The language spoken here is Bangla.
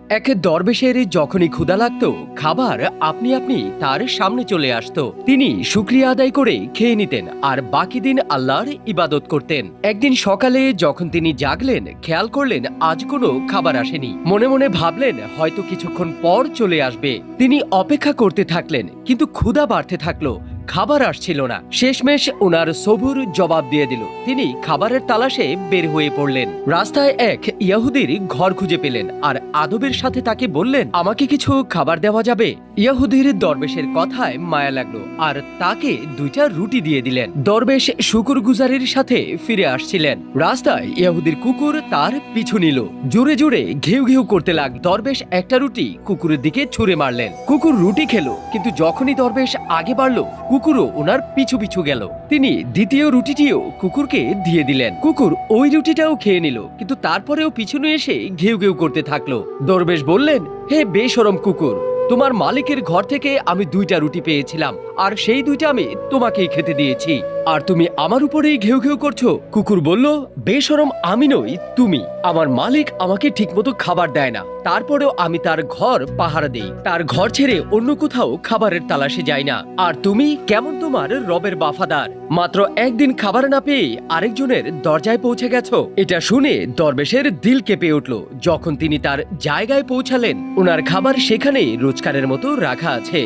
এক দরবেশের যখনই ক্ষুধা লাগতো খাবার আপনি আপনি তার সামনে চলে আসতো। তিনি শুকরিয়া আদায় করে খেয়ে নিতেন আর বাকি দিন আল্লাহর ইবাদত করতেন। একদিন সকালে যখন তিনি জাগলেন খেয়াল করলেন আজ কোনো খাবার আসেনি। মনে মনে ভাবলেন হয়তো কিছুক্ষণ পর চলে আসবে। তিনি অপেক্ষা করতে থাকলেন কিন্তু ক্ষুধা বাড়তে থাকলো, খাবার আসছিল না। শেষমেশ ওনার সবুর জবাব দিয়ে দিল। তিনি খাবারের তালাশে বের হয়ে পড়লেন। রাস্তায় এক ইয়াহুদির ঘর খুঁজে পেলেন আর আদবের সাথে তাকে বললেন, আমাকে কিছু খাবার দেওয়া যাবে? ইয়াহুদির দরবেশের কথায় মায়া লাগলো আর তাকে 2টা রুটি দিয়ে দিলেন। দরবেশ শুকরগুজারির সাথে ফিরে আসছিলেন। রাস্তায় ইয়াহুদির কুকুর তার পিছু নিল, জোরে জোরে ঘেউ ঘেউ করতে লাগলো। দরবেশ একটা রুটি কুকুরের দিকে ছুঁড়ে মারলেন। কুকুর রুটি খেলো, কিন্তু যখনই দরবেশ আগে বাড়লো কুকুরও ওনার পিছু পিছু গেল। তিনি দ্বিতীয় রুটিটিও কুকুরকে দিয়ে দিলেন। কুকুর ওই রুটিটাও খেয়ে নিল, কিন্তু তারপরেও পিছনে এসে ঘেউ ঘেউ করতে থাকলো। দরবেশ বললেন, হে বেশরম কুকুর, তোমার মালিকের ঘর থেকে আমি 2টা রুটি পেয়েছিলাম আর সেই 2টা আমি তোমাকেই খেতে দিয়েছি, আর তুমি আমার উপরেই ঘেউ ঘেউ করছো। কুকুর বলল, বেশরম আমি নই তুমি। আমার মালিক আমাকে ঠিকমতো খাবার দেয় না, তারপরেও আমি তার ঘর পাহারা দেই। তার ঘর ছেড়ে অন্য কোথাও খাবারের তালাশে যাই না। আর তুমি কেমন তোমার রবের বাফাদার, মাত্র একদিন খাবার না পেয়ে আরেকজনের দরজায় পৌঁছে গেছো। এটা শুনে দরবেশের দিল কেঁপে উঠল। যখন তিনি তার জায়গায় পৌঁছালেন ওনার খাবার সেখানেই রোজকারের মতো রাখা আছে।